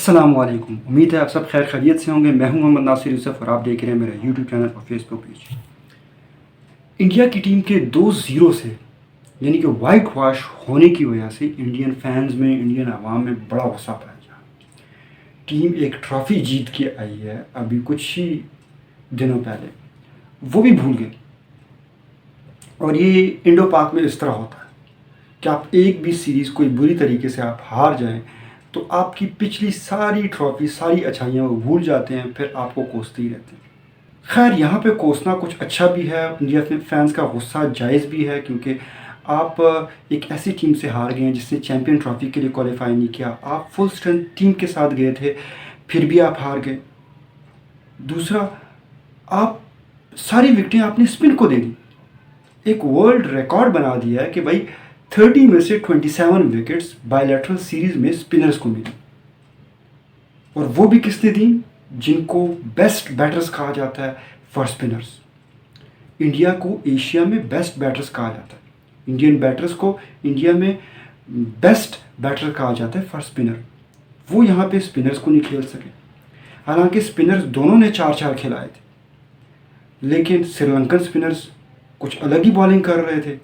अस्सलाम वालेकुम। उम्मीद है आप सब खैर खैरियत से होंगे। मैं हूं मोहम्मद नासिर यूसुफ और आप देख रहे हैं मेरा यूट्यूब चैनल और फेसबुक पेज। इंडिया की टीम के 2-0 से यानी कि वाइट वॉश होने की वजह से इंडियन फैंस में, इंडियन आवाम में बड़ा गुस्सा पाया। टीम एक ट्रॉफ़ी जीत के आई है अभी कुछ ही दिनों पहले, वो भी भूल गए। और ये इंडो पाक में इस तरह होता है कि आप एक भी सीरीज़ कोई बुरी तरीके से आप हार जाएं तो आपकी पिछली सारी ट्रॉफ़ी, सारी अच्छाइयाँ वो भूल जाते हैं, फिर आपको कोसते ही रहते हैं। खैर यहाँ पे कोसना कुछ अच्छा भी है, इंडिया के फैंस का गुस्सा जायज़ भी है, क्योंकि आप एक ऐसी टीम से हार गए हैं जिसने चैम्पियन ट्रॉफ़ी के लिए क्वालिफाई नहीं किया। आप फुल स्ट्रेंथ टीम के साथ गए थे, फिर भी आप हार गए। दूसरा, आप सारी विकेटें आपने स्पिन को दे दी। एक वर्ल्ड रिकॉर्ड बना दिया है कि भाई 30 में से 27 विकेट्स बायलैटरल सीरीज में स्पिनर्स को मिली, और वो भी किसने दी? जिनको बेस्ट बैटर्स कहा जाता है फॉर स्पिनर्स। इंडिया को एशिया में बेस्ट बैटर्स कहा जाता है, इंडियन बैटर्स को इंडिया में बेस्ट बैटर कहा जाता है फॉर स्पिनर। वो यहाँ पे स्पिनर्स को नहीं खेल सके। हालांकि स्पिनर्स दोनों ने 4-4 खिलाए थे, लेकिन श्रीलंकन स्पिनर्स कुछ अलग ही बॉलिंग कर रहे थे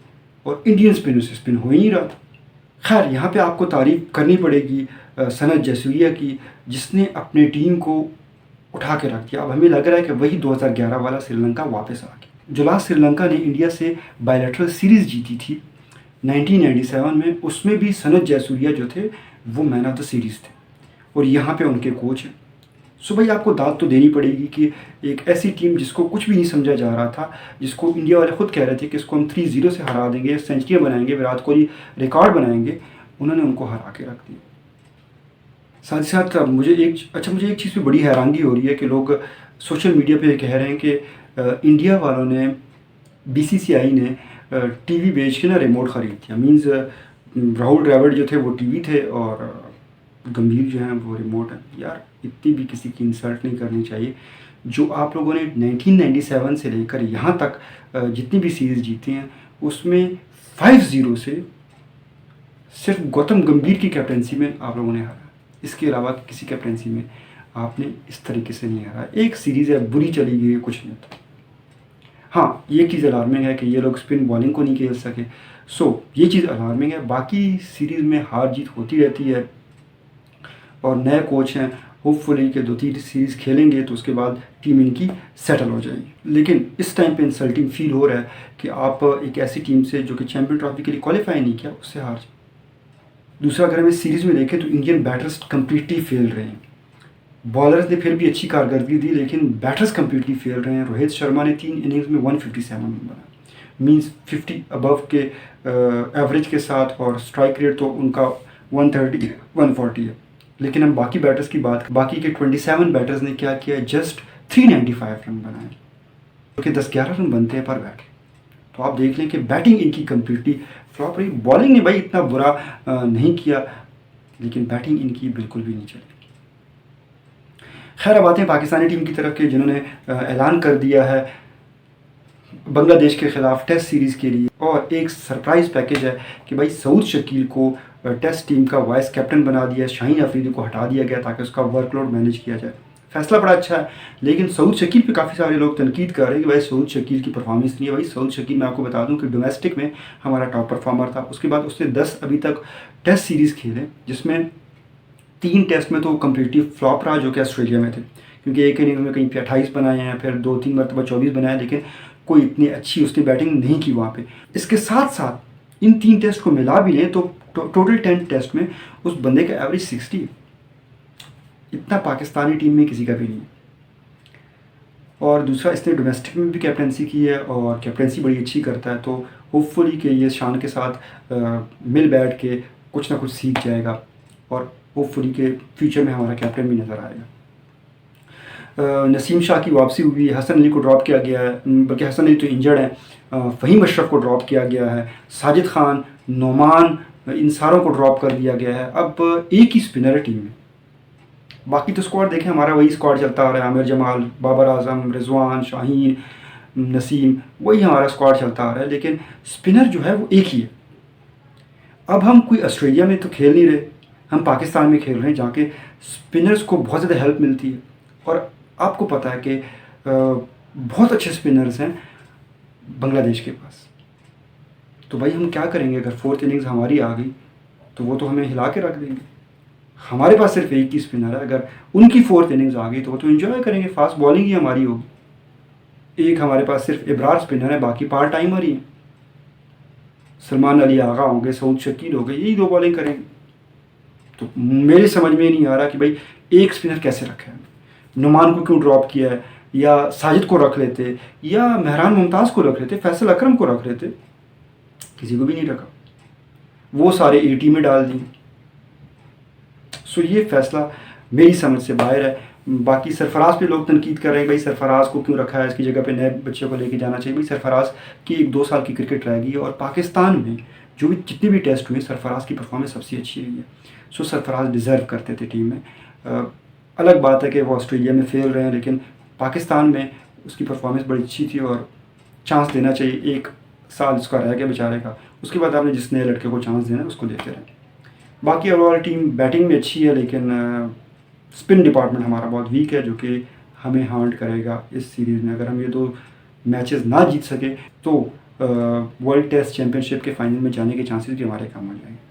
और इंडियन स्पिनर से स्पिन हो ही नहीं रहा था। खैर यहाँ पे आपको तारीफ करनी पड़ेगी सनत जयसूर्या की, जिसने अपनी टीम को उठा के रख दिया। अब हमें लग रहा है कि वही 2011 वाला श्रीलंका वापस आ गया। जो लास्ट श्रीलंका ने इंडिया से बायलैटरल सीरीज़ जीती थी 1997 में, उसमें भी सनत जयसूर्या जो थे वो मैन ऑफ द सीरीज़ थे, और यहाँ पे उनके कोच हैं। सो भाई आपको दाद तो देनी पड़ेगी कि एक ऐसी टीम जिसको कुछ भी नहीं समझा जा रहा था, जिसको इंडिया वाले खुद कह रहे थे कि इसको हम 3-0 से हरा देंगे, सेंचुरियाँ बनाएंगे, विराट कोहली रिकॉर्ड बनाएंगे, उन्होंने उनको हरा के रख दिया। साथ ही साथ मुझे एक चीज़ पे बड़ी हैरानगी हो रही है कि लोग सोशल मीडिया पे कह रहे हैं कि इंडिया वालों ने, बीसीसीआई ने टीवी बेच के ना रिमोट ख़रीद दिया। मींस राहुल द्रविड़ जो थे वो टीवी थे और गंभीर जो हैं वो रिमोट है। यार इतनी भी किसी की इंसल्ट नहीं करनी चाहिए। जो आप लोगों ने 1997 से लेकर यहाँ तक जितनी भी सीरीज़ जीती हैं, उसमें 5-0 से सिर्फ गौतम गंभीर की कैप्टनसी में आप लोगों ने हारा। इसके अलावा किसी कैप्टनसी में आपने इस तरीके से नहीं हारा। एक सीरीज़ है, बुरी चली गई है, कुछ नहीं होता। हाँ, ये चीज़ अलार्मिंग है कि ये लोग स्पिन बॉलिंग को नहीं खेल सके। ये चीज़ अलार्मिंग है। बाकी सीरीज़ में हार जीत होती रहती है और नए कोच हैं, होपफुली कि 2-3 सीरीज़ खेलेंगे तो उसके बाद टीम इनकी सेटल हो जाएगी। लेकिन इस टाइम पे इंसल्टिंग फील हो रहा है कि आप एक ऐसी टीम से जो कि चैम्पियन ट्रॉफी के लिए क्वालिफाई नहीं किया, उससे हार जाए। दूसरा, अगर हम इस सीरीज़ में देखें तो इंडियन बैटर्स कम्प्लीटली फेल रहे हैं। बॉलर्स ने फिर भी अच्छी कारकर्दगी दी, लेकिन बैटर्स कम्प्लीटली फेल रहे हैं। रोहित शर्मा ने 3 इनिंग्स में 157 रन बनाए, मींस 50 अबव के एवरेज के साथ, और स्ट्राइक रेट तो उनका 130 140 है। लेकिन हम बाकी बैटर्स की बात, बाकी के 27 बैटर्स ने क्या किया? जस्ट 395 रन बनाए, जो कि 10-11 रन बनते हैं पर बैट। तो आप देख लें कि बैटिंग इनकी कम्प्लीटली फ्लॉप रही। बॉलिंग ने भाई इतना बुरा नहीं किया, लेकिन बैटिंग इनकी बिल्कुल भी नहीं चली। खैर अब आते हैं पाकिस्तानी टीम की तरफ के, जिन्होंने ऐलान कर दिया है बांग्लादेश के ख़िलाफ़ टेस्ट सीरीज़ के लिए, और एक सरप्राइज़ पैकेज है कि भाई सऊद शकील को टेस्ट टीम का वाइस कैप्टन बना दिया, शाहीन अफरीदी को हटा दिया गया ताकि उसका वर्कलोड मैनेज किया जाए। फैसला बड़ा अच्छा है, लेकिन सऊद शकील पे काफ़ी सारे लोग तनकीद कर रहे हैं कि भाई सऊद शकील की परफॉर्मेंस नहीं है। भाई सऊद शकील, मैं आपको बता दूं कि डोमेस्टिक में हमारा टॉप परफॉर्मर था। उसके बाद उसने 10 अभी तक टेस्ट सीरीज़ खेले, जिसमें 3 टेस्ट में तो कम्प्लीटली फ्लॉप रहा, जो कि ऑस्ट्रेलिया में थे, क्योंकि एक इनिंग में कहीं पे 28 बनाए हैं, फिर 2-3 मरतबा 24 बनाए, लेकिन कोई इतनी अच्छी उसने बैटिंग नहीं की वहाँ पे। इसके साथ साथ इन 3 टेस्ट को मिला भी लें तो टोटल 10 टेस्ट में उस बंदे का एवरेज 60 है। इतना पाकिस्तानी टीम में किसी का भी नहीं है। और दूसरा, इसने डोमेस्टिक में भी कैप्टनसी की है और कैप्टनसी बड़ी अच्छी करता है, तो होपफुली कि ये शान के साथ मिल बैठ के कुछ ना कुछ सीख जाएगा, और होपफुली के फ्यूचर में हमारा कैप्टन भी नज़र आएगा। नसीम शाह की वापसी हुई, हसन अली को ड्रॉप किया गया है, बल्कि हसन अली तो इंजर्ड हैं, फ़हीम अशरफ को ड्रॉप किया गया है, साजिद खान, नोमान, इन सारों को ड्रॉप कर दिया गया है। अब एक ही स्पिनर है टीम में, बाकी तो स्क्वाड देखें हमारा वही स्क्वाड चलता आ रहा है। आमिर जमाल, बाबर आजम, रिजवान, शाहीन, नसीम, वही हमारा स्क्वाड चलता आ रहा है, लेकिन स्पिनर जो है वो एक ही है। अब हम कोई ऑस्ट्रेलिया में तो खेल नहीं रहे, हम पाकिस्तान में खेल रहे हैं जहाँ के स्पिनर्स को बहुत ज़्यादा हेल्प मिलती है, और आपको पता है कि बहुत अच्छे स्पिनर्स हैं बांग्लादेश के पास। तो भाई हम क्या करेंगे, अगर फोर्थ इनिंग्स हमारी आ गई तो वो तो हमें हिला के रख देंगे। हमारे पास सिर्फ एक ही स्पिनर है, अगर उनकी फोर्थ इनिंग्स आ गई तो वो तो एंजॉय करेंगे, फास्ट बॉलिंग ही हमारी होगी। एक हमारे पास सिर्फ इब्रार स्पिनर है, बाकी पार्ट टाइमर ही हैं। सलमान अली आगा होंगे, सऊद शकील हो गए, यही दो बॉलिंग करेंगे। तो मेरी समझ में नहीं आ रहा कि भाई एक स्पिनर कैसे रखा है। नुमान को क्यों ड्रॉप किया है, या साजिद को रख लेते, या मेहरान मुमताज़ को रख लेते, फैसल अकरम को रख लेते, किसी को भी नहीं रखा, वो सारे 80 में डाल दिए। सो ये फैसला मेरी समझ से बाहर है। बाकी सरफराज पे लोग तनकीद कर रहे हैं, भाई सरफराज को क्यों रखा है, इसकी जगह पे नए बच्चे को लेके जाना चाहिए। भाई सरफराज की 1-2 साल की क्रिकेट रह गई है, और पाकिस्तान में जो भी जितने भी टेस्ट हुए सरफराज की परफॉर्मेंस सबसे अच्छी रही है। सो सरफराज डिज़र्व करते थे टीम में। अलग बात है कि वो ऑस्ट्रेलिया में फेल रहे हैं, लेकिन पाकिस्तान में उसकी परफॉर्मेंस बड़ी अच्छी थी, और चांस देना चाहिए। 1 साल उसका रह गया बेचारे का, उसके बाद आपने जिस नए लड़के को चांस देना है उसको देते रहें। बाकी ओवरऑल टीम बैटिंग में अच्छी है, लेकिन स्पिन डिपार्टमेंट हमारा बहुत वीक है, जो कि हमें हार्ट करेगा इस सीरीज़ में। अगर हम ये 2 मैचेस ना जीत सके तो वर्ल्ड टेस्ट चैम्पियनशिप के फाइनल में जाने के चांसेस भी हमारे कम हो जाएंगे।